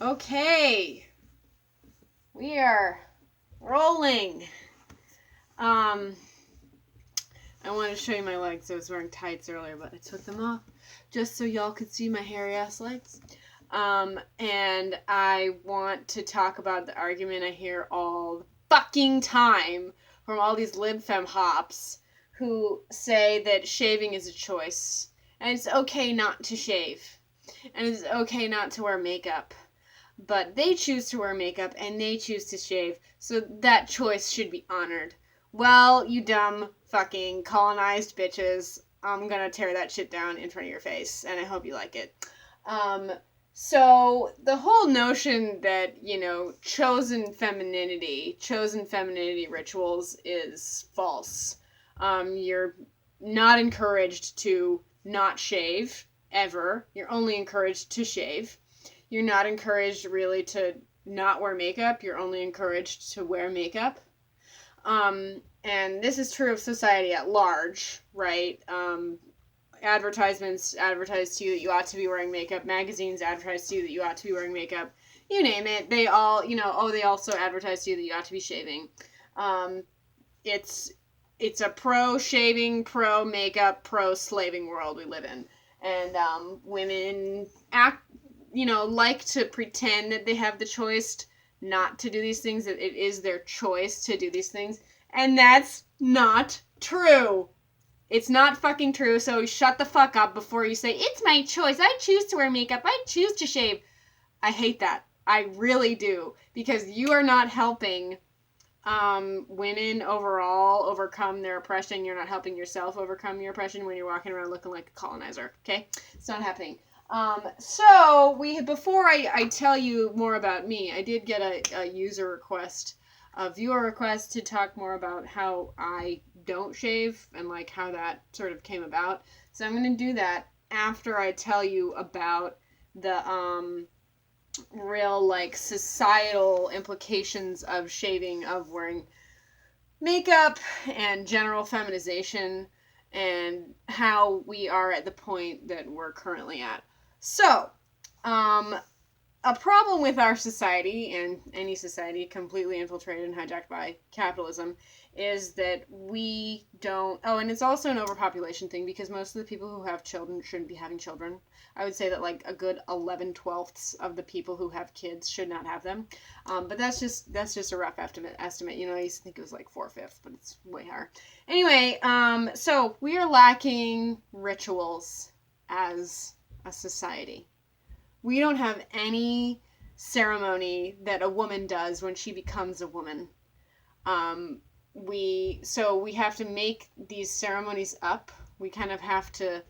Okay, we are rolling. I wanted to show you my legs. I was wearing tights earlier, but I took them off just so y'all could see my hairy ass legs. And I want to talk about the argument I hear all the fucking time from all these lib fem hops who say that shaving is a choice. And it's okay not to shave. And it's okay not to wear makeup. But they choose to wear makeup and they choose to shave, so that choice should be honored. Well, you dumb fucking colonized bitches, I'm gonna tear that shit down in front of your face, and I hope you like it. So the whole notion that, chosen femininity rituals is false. You're not encouraged to not shave, ever. You're only encouraged to shave. You're not encouraged really to not wear makeup. You're only encouraged to wear makeup. And this is true of society at large, right? Advertisements advertise to you that you ought to be wearing makeup. Magazines advertise to you that you ought to be wearing makeup. You name it. They all, they also advertise to you that you ought to be shaving. It's a pro-shaving, pro-makeup, pro-slaving world we live in. And women like to pretend that they have the choice not to do these things, that it is their choice to do these things. And that's not true. It's not fucking true, so shut the fuck up before you say, it's my choice. I choose to wear makeup. I choose to shave. I hate that. I really do. Because you are not helping women overall overcome their oppression. You're not helping yourself overcome your oppression when you're walking around looking like a colonizer. Okay? It's not happening. So before I tell you more about me, I did get a user request, a viewer request to talk more about how I don't shave and like how that sort of came about. So I'm going to do that after I tell you about the real like societal implications of shaving, of wearing makeup and general feminization, and how we are at the point that we're currently at. So, a problem with our society, and any society completely infiltrated and hijacked by capitalism, is that we don't... Oh, and it's also an overpopulation thing, because most of the people who have children shouldn't be having children. I would say that like a good 11/12 of the people who have kids should not have them. But that's just a rough estimate. I used to think it was like 4/5, but it's way higher. Anyway, so we are lacking rituals as a society. We don't have any ceremony that a woman does when she becomes a woman. We have to make these ceremonies up. We kind of have to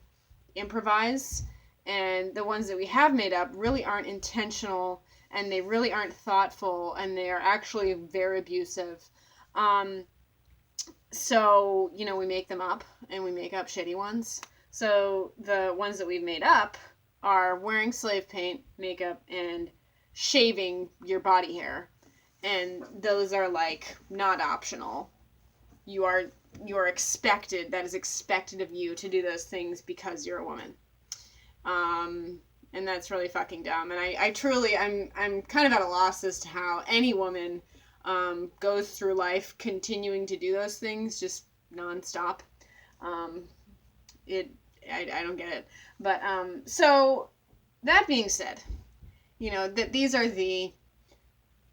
improvise, and the ones that we have made up really aren't intentional, and they really aren't thoughtful, and they are actually very abusive. We make them up, and we make up shitty ones. So the ones that we've made up are wearing slave paint, makeup, and shaving your body hair. And those are like not optional. You are expected, that is expected of you to do those things because you're a woman. And that's really fucking dumb. And I truly, I'm kind of at a loss as to how any woman goes through life continuing to do those things just nonstop. I don't get it. But, so, that being said, that these are the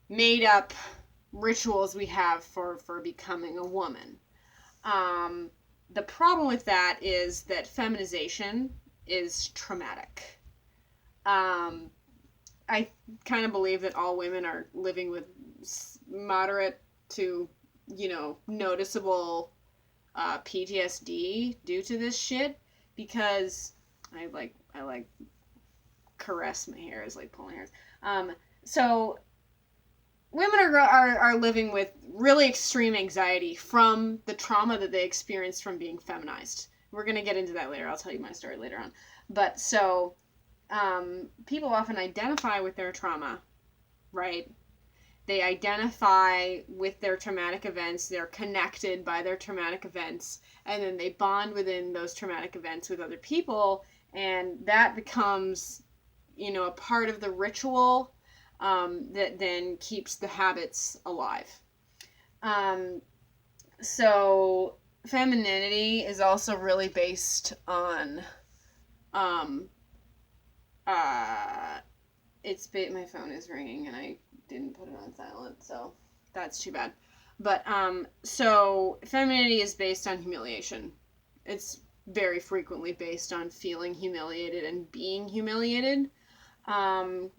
made-up rituals we have for becoming a woman. The problem with that is that feminization is traumatic. I kind of believe that all women are living with moderate to, noticeable PTSD due to this shit, because I like caress my hair, is like pulling hairs. So women are living with really extreme anxiety from the trauma that they experienced from being feminized. We're gonna get into that later. I'll tell you my story later on. But so people often identify with their trauma, right? They identify with their traumatic events. They're connected by their traumatic events, and then they bond within those traumatic events with other people, and that becomes, a part of the ritual. that then keeps the habits alive. So femininity is also really based on um, uh, my phone is ringing and I didn't put it on silent, so that's too bad. But so femininity is based on humiliation. It's very frequently based on feeling humiliated and being humiliated.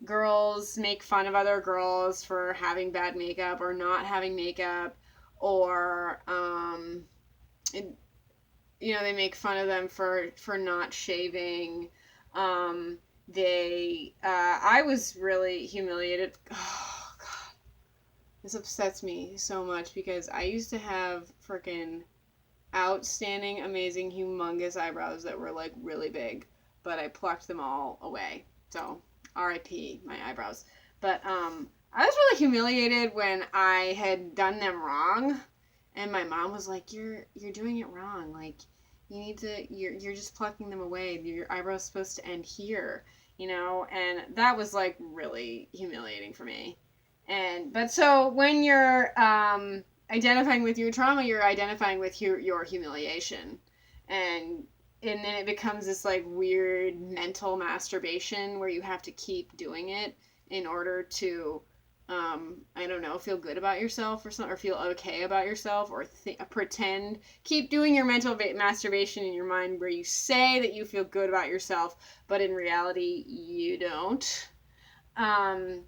Girls make fun of other girls for having bad makeup or not having makeup, or it, they make fun of them for not shaving. I was really humiliated. Oh God, this upsets me so much because I used to have freaking outstanding, amazing, humongous eyebrows that were like really big, but I plucked them all away. So R.I.P. my eyebrows. But I was really humiliated when I had done them wrong, and my mom was like, "You're doing it wrong. Like you need to. You're just plucking them away. Your eyebrow's supposed to end here." And that was like really humiliating for me. But so when you're identifying with your trauma, you're identifying with your humiliation, and and then it becomes this like weird mental masturbation where you have to keep doing it in order to I don't know, feel good about yourself or something, or feel okay about yourself, or pretend, keep doing your mental masturbation in your mind where you say that you feel good about yourself, but in reality you don't. um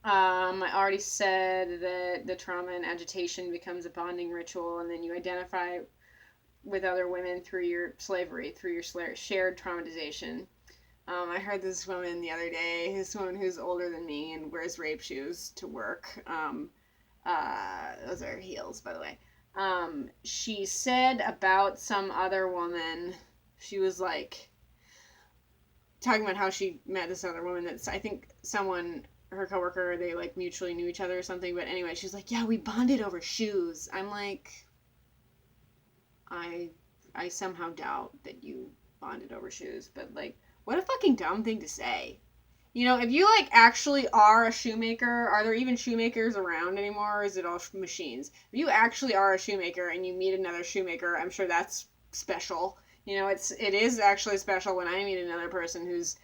I already said that the trauma and agitation becomes a bonding ritual, and then you identify with other women through your slavery, through your shared traumatization. I heard this woman the other day, this woman who's older than me and wears rape shoes to work. Those are heels, by the way. She said about some other woman, she was like talking about how she met this other woman that's, I think, someone, her coworker, they like mutually knew each other or something. But anyway, she's like, yeah, we bonded over shoes. I'm like, I I somehow doubt that you bonded over shoes, but like, what a fucking dumb thing to say. If you like actually are a shoemaker, are there even shoemakers around anymore, or is it all machines? If you actually are a shoemaker and you meet another shoemaker, I'm sure that's special. It is actually special when I meet another person who's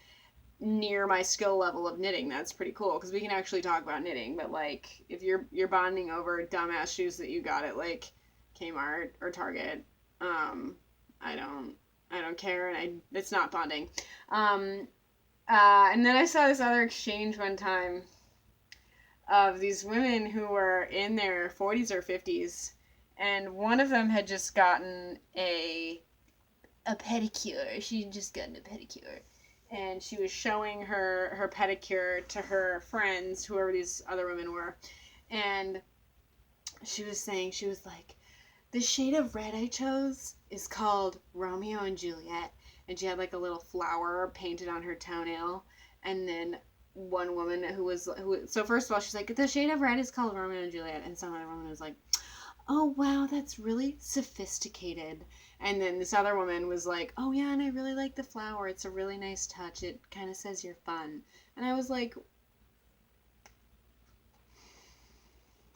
near my skill level of knitting. That's pretty cool because we can actually talk about knitting. But like, if you're bonding over dumbass shoes that you got at like Kmart or Target, um, I don't care, and it's not bonding. Um, and then I saw this other exchange one time of these women who were in their 40s or 50s, and one of them had just gotten a pedicure. She had just gotten a pedicure, and she was showing her pedicure to her friends, whoever these other women were, and she was saying, she was like, the shade of red I chose is called Romeo and Juliet. And she had like a little flower painted on her toenail. And then one woman so first of all, she's like, the shade of red is called Romeo and Juliet. And some other woman was like, oh wow, that's really sophisticated. And then this other woman was like, oh yeah, and I really like the flower. It's a really nice touch. It kind of says you're fun. And I was like,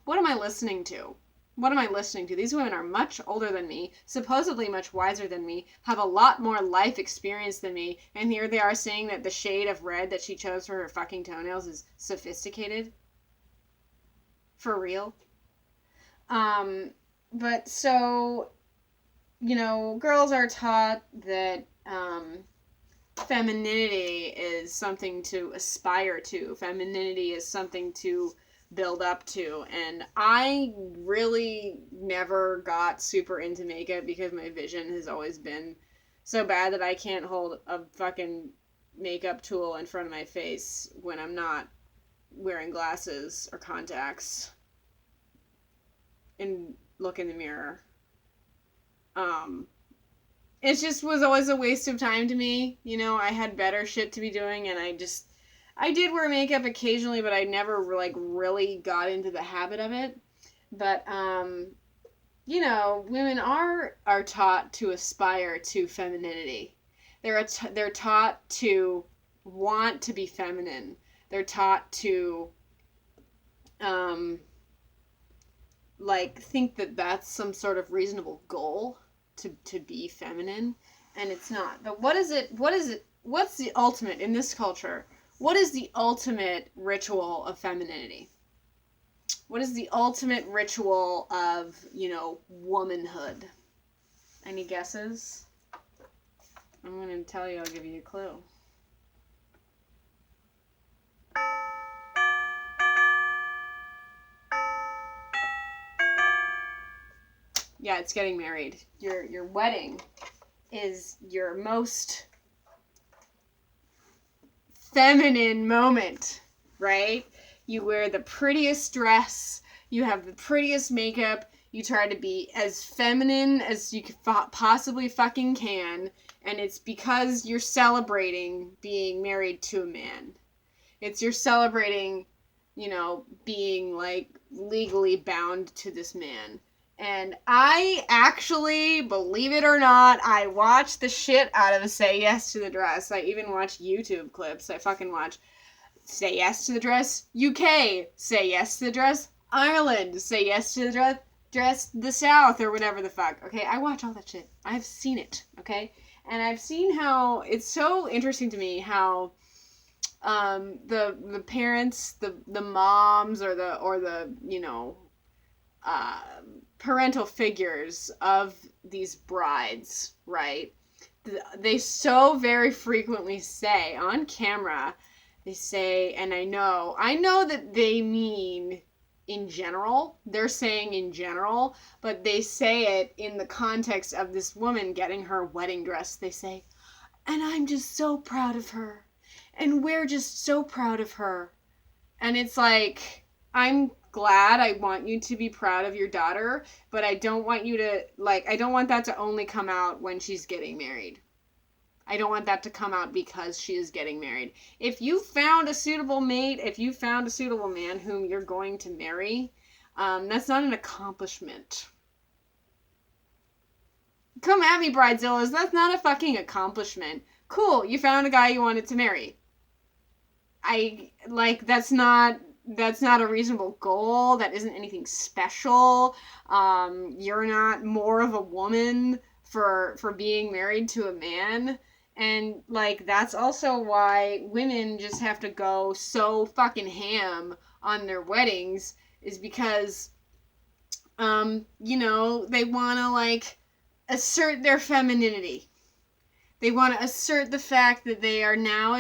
what am I listening to? What am I listening to? These women are much older than me, supposedly much wiser than me, have a lot more life experience than me, and here they are saying that the shade of red that she chose for her fucking toenails is sophisticated? For real? But so, girls are taught that femininity is something to aspire to. Femininity is something to build up to. And I really never got super into makeup because my vision has always been so bad that I can't hold a fucking makeup tool in front of my face when I'm not wearing glasses or contacts and look in the mirror. Um, it just was always a waste of time to me. I had better shit to be doing, and I did wear makeup occasionally, but I never like really got into the habit of it. But women are taught to aspire to femininity. They're taught to want to be feminine. They're taught to like think that that's some sort of reasonable goal to be feminine, and it's not. But what's the ultimate in this culture? What is the ultimate ritual of femininity? What is the ultimate ritual of, womanhood? Any guesses? I'm going to tell you, I'll give you a clue. Yeah, it's getting married. Your wedding is your most feminine moment, right? You wear the prettiest dress, you have the prettiest makeup, you try to be as feminine as you possibly fucking can, and it's because you're celebrating being married to a man. You're celebrating, being like legally bound to this man. And I actually, believe it or not, I watch the shit out of Say Yes to the Dress. I even watch YouTube clips. I fucking watch Say Yes to the Dress UK, Say Yes to the Dress Ireland, Say Yes to the Dress the South, or whatever the fuck. Okay, I watch all that shit. I've seen it, okay? And I've seen how it's so interesting to me how the parents, the moms, or the parental figures of these brides, right? They so very frequently say on camera, they say, and I know that they mean in general, they're saying in general, but they say it in the context of this woman getting her wedding dress. They say, and I'm just so proud of her, and we're just so proud of her. And it's like, I'm glad, I want you to be proud of your daughter, but I don't want you to, I don't want that to only come out when she's getting married. I don't want that to come out because she is getting married. If you found a suitable mate, if you found a suitable man whom you're going to marry, that's not an accomplishment. Come at me, Bridezillas. That's not a fucking accomplishment. Cool, you found a guy you wanted to marry. That's not a reasonable goal. That isn't anything special. You're not more of a woman for being married to a man. And that's also why women just have to go so fucking ham on their weddings, is because they want to assert their femininity. They want to assert the fact that they are now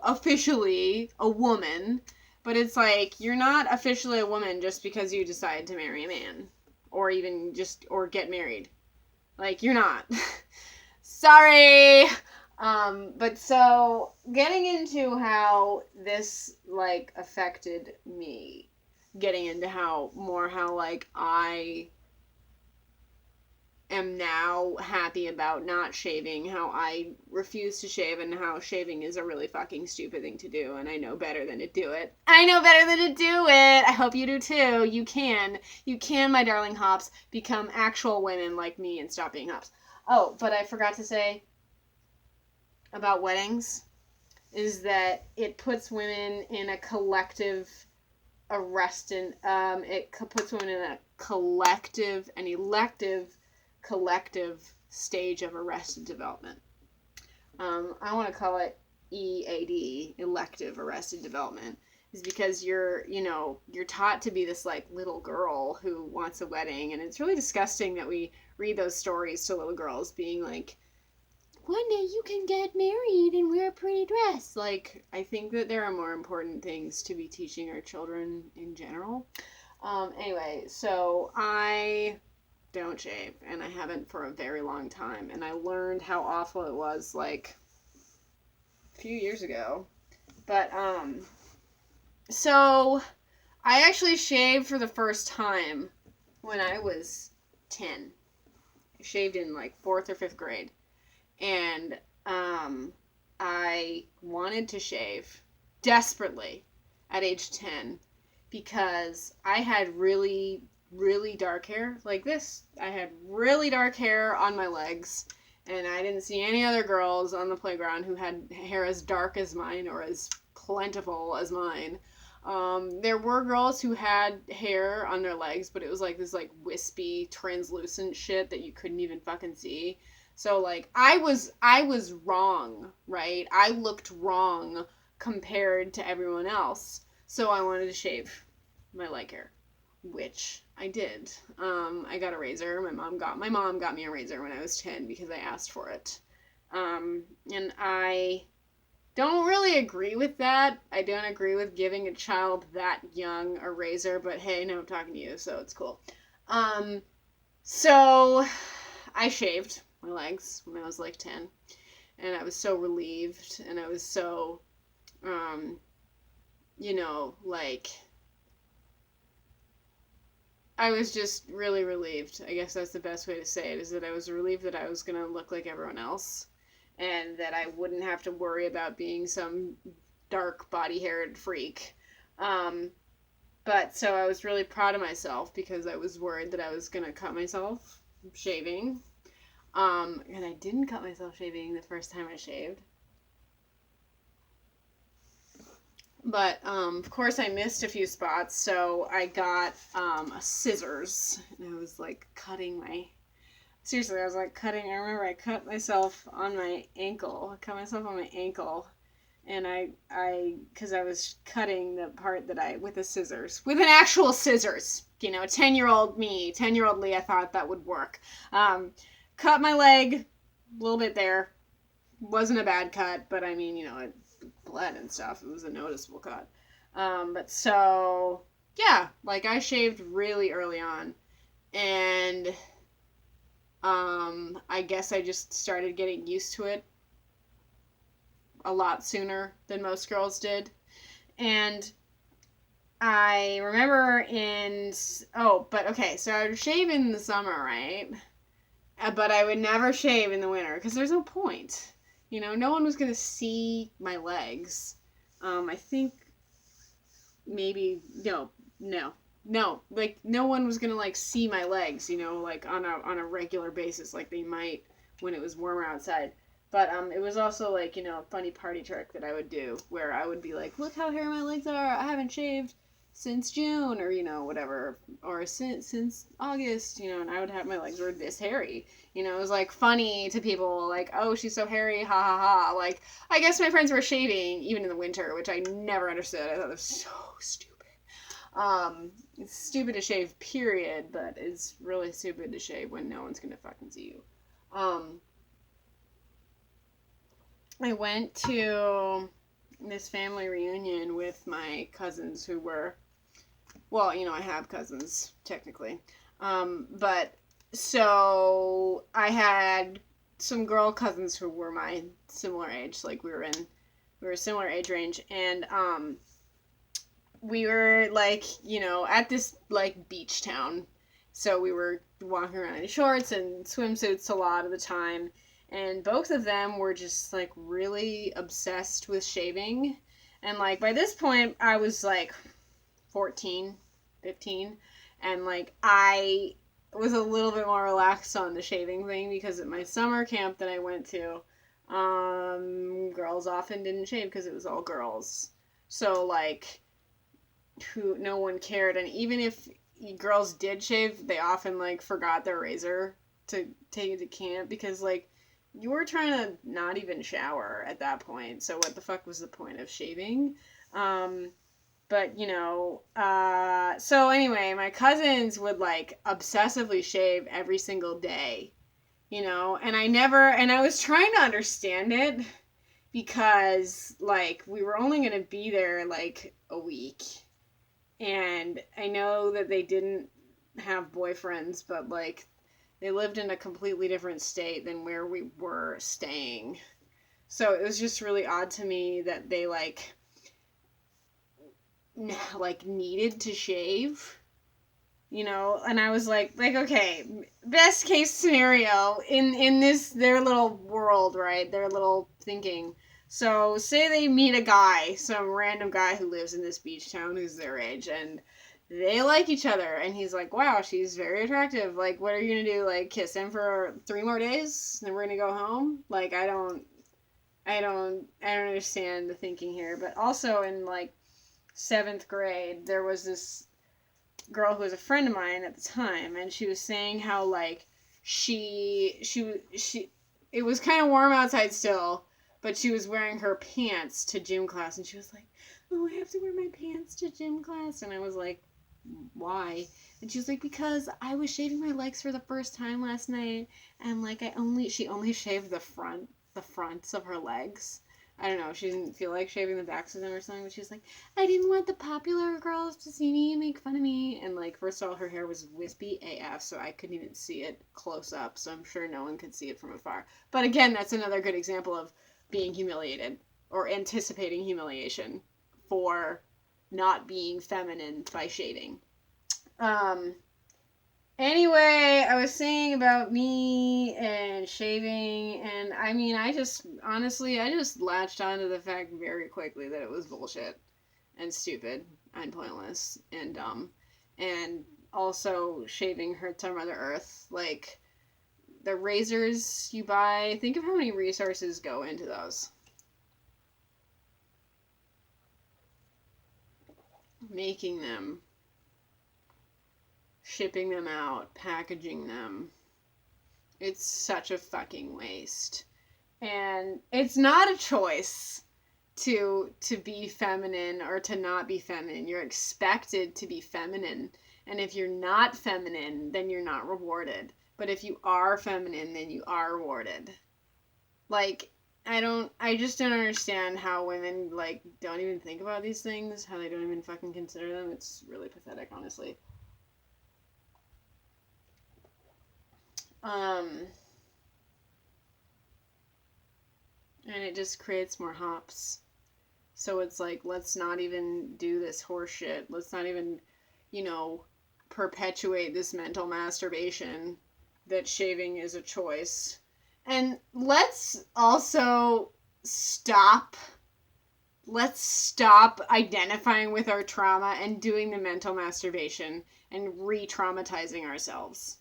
officially a woman, but it's you're not officially a woman just because you decide to marry a man, or even or get married. You're not. Sorry. But so getting into how this affected me, getting into how I am now happy about not shaving, how I refuse to shave, and how shaving is a really fucking stupid thing to do, and I know better than to do it. I know better than to do it! I hope you do too. You can, my darling hops, become actual women like me and stop being hops. Oh, but I forgot to say about weddings, is that it puts women in a collective it puts women in a collective and elective collective stage of arrested development. I want to call it EAD, elective arrested development, is because you're taught to be this little girl who wants a wedding, and it's really disgusting that we read those stories to little girls being one day you can get married and wear a pretty dress. I think that there are more important things to be teaching our children in general. Anyway, so I don't shave, and I haven't for a very long time, and I learned how awful it was a few years ago. But so I actually shaved for the first time when I was 10. I shaved in 4th or 5th grade, and I wanted to shave desperately at age 10 because I had really dark hair like this. I had really dark hair on my legs, And I didn't see any other girls on the playground who had hair as dark as mine or as plentiful as mine. There were girls who had hair on their legs, but it was like this like wispy, translucent shit that you couldn't even fucking see. So like I was wrong, right? I looked wrong compared to everyone else. So I wanted to shave my leg hair, which I did. I got a razor. My mom got me a razor when I was 10 because I asked for it. And I don't really agree with that. I don't agree with giving a child that young a razor, but hey, now I'm talking to you, so it's cool. So I shaved my legs when I was like 10, and I was so relieved, and I was so, like, I was just really relieved. I guess that's the best way to say it, is that I was relieved that I was going to look like everyone else and that I wouldn't have to worry about being some dark body-haired freak. But so I was really proud of myself because I was worried that I was going to cut myself shaving. And I didn't cut myself shaving the first time I shaved. But, of course, I missed a few spots, so I got a scissors, and I was, like, cutting my... Seriously, I was, like, cutting... I remember I cut myself on my ankle. I cut myself on my ankle, and because I was cutting the part that with the scissors. With an actual scissors! 10-year-old me, 10-year-old Leah thought that would work. Cut my leg, a little bit there. Wasn't a bad cut, but I mean, it bled and stuff. It was a noticeable cut. But so, yeah, like I shaved really early on. And I guess I just started getting used to it a lot sooner than most girls did. And I remember so I would shave in the summer, right? But I would never shave in the winter because there's no point. No one was going to see my legs. I think maybe, no. Like, no one was going to, like, see my legs, like, on a regular basis, like they might when it was warmer outside. But it was also, like, a funny party trick that I would do where I would be like, look how hairy my legs are. I haven't shaved since June or, whatever. Or since August, and I would have my legs were this hairy. It was, like, funny to people, like, oh, she's so hairy, ha ha ha. Like, I guess my friends were shaving, even in the winter, which I never understood. I thought it was so stupid. It's stupid to shave, period, but it's really stupid to shave when no one's gonna fucking see you. I went to this family reunion with my cousins who were, well, I have cousins, technically. But so I had some girl cousins who were my similar age, like we were a similar age range, and we were like, at this like beach town. So we were walking around in shorts and swimsuits a lot of the time. And both of them were just like really obsessed with shaving. And like by this point I was like 14, 15. And like I was a little bit more relaxed on the shaving thing because at my summer camp that I went to, girls often didn't shave because it was all girls. So like no one cared, and even if girls did shave, they often like forgot their razor to take it to camp because like you were trying to not even shower at that point, so what the fuck was the point of shaving? But so anyway, my cousins would like obsessively shave every single day, and I was trying to understand it because like we were only going to be there like a week. And I know that they didn't have boyfriends, but, like, they lived in a completely different state than where we were staying. So it was just really odd to me that they, like, needed to shave, And I was like, okay, best case scenario in this, their little world, right? Their little thinking. So say they meet a guy, some random guy who lives in this beach town who's their age, and they like each other. And he's like, wow, she's very attractive. Like, what are you going to do? Like, kiss him for 3 more days? Then we're going to go home? Like, I don't understand the thinking here. But also in, like, 7th grade, there was this girl who was a friend of mine at the time, and she was saying how, like, she it was kind of warm outside still, but she was wearing her pants to gym class, and she was like, oh, I have to wear my pants to gym class. And I was like, why? And she was like, because I was shaving my legs for the first time last night, and like she only shaved the fronts of her legs. I don't know, she didn't feel like shaving the backs of them or something, but she was like, I didn't want the popular girls to see me and make fun of me. And like, first of all, her hair was wispy AF, so I couldn't even see it close up, so I'm sure no one could see it from afar. But again, that's another good example of being humiliated or anticipating humiliation for not being feminine by shaving. Anyway, I was saying about me and shaving, and I mean, I just latched onto the fact very quickly that it was bullshit and stupid and pointless and dumb. And also, shaving hurts our Mother Earth. Like, the razors you buy, think of how many resources go into those. Making them, shipping them out, packaging them. It's such a fucking waste. And it's not a choice to be feminine or to not be feminine. You're expected to be feminine. And if you're not feminine, then you're not rewarded. But if you are feminine, then you are rewarded. Like, I just don't understand how women, like, don't even think about these things, how they don't even fucking consider them. It's really pathetic, honestly. And it just creates more hops. So it's like, let's not even do this horse shit. Let's not even, perpetuate this mental masturbation that shaving is a choice. And let's also stop identifying with our trauma and doing the mental masturbation and re-traumatizing ourselves.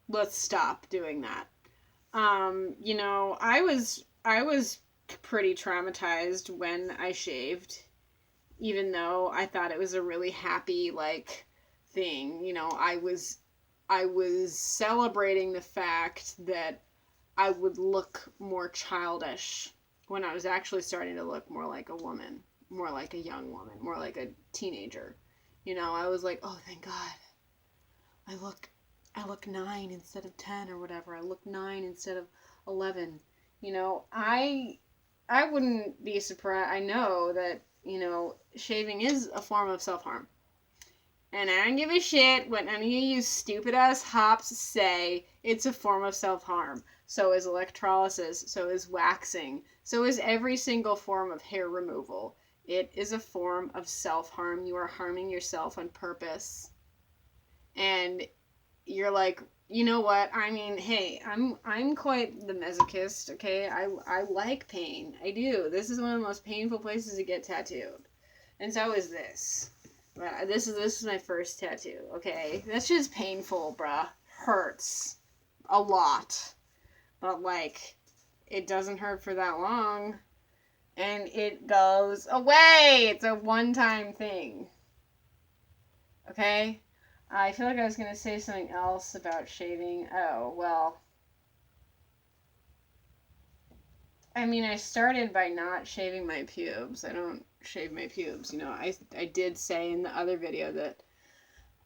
Let's stop doing that. I was pretty traumatized when I shaved, even though I thought it was a really happy, like, thing. I was celebrating the fact that I would look more childish when I was actually starting to look more like a woman, more like a young woman, more like a teenager. I was like, oh, thank God. I look 9 instead of 10 or whatever. I look 9 instead of 11. I wouldn't be surprised. I know that, shaving is a form of self-harm. And I don't give a shit what any of you stupid ass hops say. It's a form of self-harm. So is electrolysis. So is waxing. So is every single form of hair removal. It is a form of self-harm. You are harming yourself on purpose. And you're like, you know what? I mean, hey, I'm quite the masochist, okay? I like pain. I do. This is one of the most painful places to get tattooed. And so is this. This is my first tattoo, okay? That's just painful, bruh. Hurts. A lot. But, like, it doesn't hurt for that long. And it goes away! It's a one-time thing. Okay? I feel like I was going to say something else about shaving. Oh, well. I mean, I started by not shaving my pubes. I don't shave my pubes. I did say in the other video that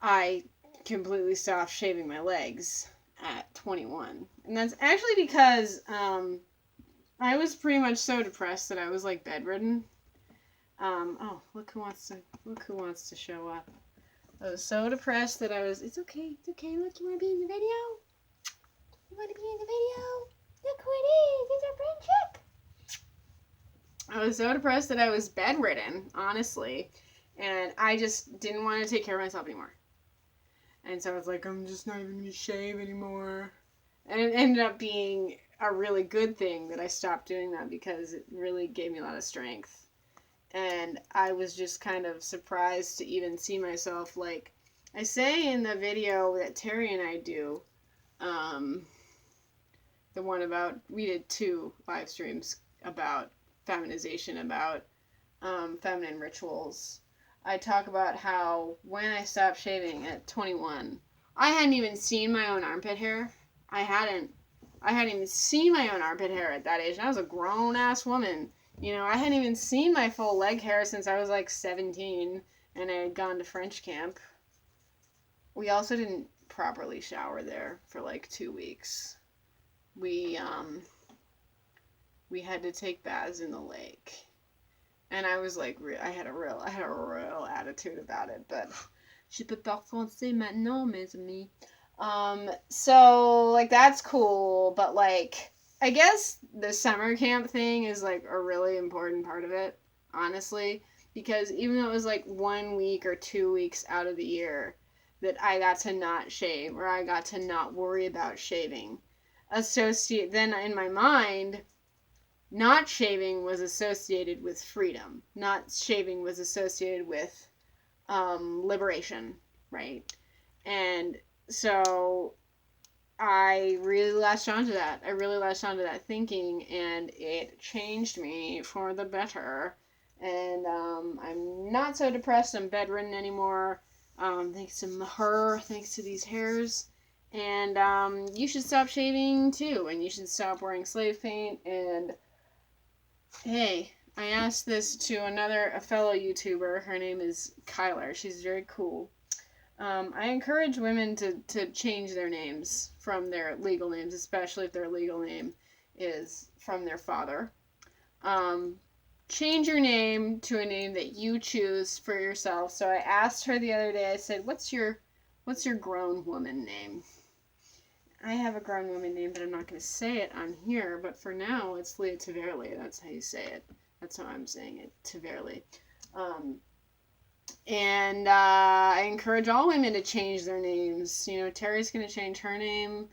I completely stopped shaving my legs at 21. And that's actually because I was pretty much so depressed that I was, like, bedridden. Oh, look who wants to show up. I was so depressed that it's okay, look, you want to be in the video? You want to be in the video? Look who it is, it's our friend Chick. I was so depressed that I was bedridden, honestly, and I just didn't want to take care of myself anymore. And so I was like, I'm just not even going to shave anymore. And it ended up being a really good thing that I stopped doing that because it really gave me a lot of strength. And I was just kind of surprised to even see myself. Like I say in the video that Terry and I do, the one about, we did 2 live streams about feminization, about feminine rituals. I talk about how when I stopped shaving at 21, I hadn't even seen my own armpit hair. I hadn't even seen my own armpit hair at that age. And I was a grown ass woman. You know, I hadn't even seen my full leg hair since I was like 17 and I had gone to French camp. We also didn't properly shower there for like 2 weeks. We we had to take baths in the lake. And I was like, I had a real attitude about it, but je peux pas français maintenant, mes amis. So like that's cool, but like I guess the summer camp thing is like a really important part of it, honestly, because even though it was like 1 week or 2 weeks out of the year that I got to not shave or I got to not worry about shaving, then in my mind, not shaving was associated with freedom. Not shaving was associated with liberation, right? And so I really latched onto that. I really latched onto that thinking, and it changed me for the better. And I'm not so depressed and bedridden anymore, thanks to her, thanks to these hairs. And you should stop shaving too, and you should stop wearing slave paint. And hey, I asked this to a fellow YouTuber. Her name is Kyler. She's very cool. I encourage women to change their names from their legal names, especially if their legal name is from their father. Change your name to a name that you choose for yourself. So I asked her the other day, I said, what's your grown woman name? I have a grown woman name, but I'm not going to say it on here. But for now, it's Leah Taverly. That's how you say it. That's how I'm saying it, Taverly. And I encourage all women to change their names. You know, Terry's going to change her name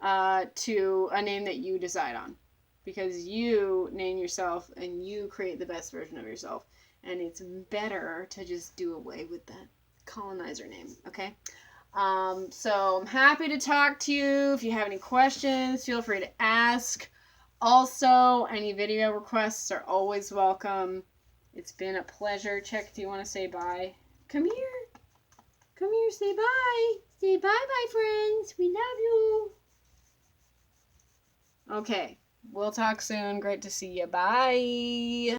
to a name that you decide on. Because you name yourself and you create the best version of yourself. And it's better to just do away with that colonizer name, okay? So I'm happy to talk to you. If you have any questions, feel free to ask. Also, any video requests are always welcome. It's been a pleasure. Check, do you want to say bye? Come here. Come here, say bye. Say bye-bye, friends. We love you. Okay, we'll talk soon. Great to see you. Bye.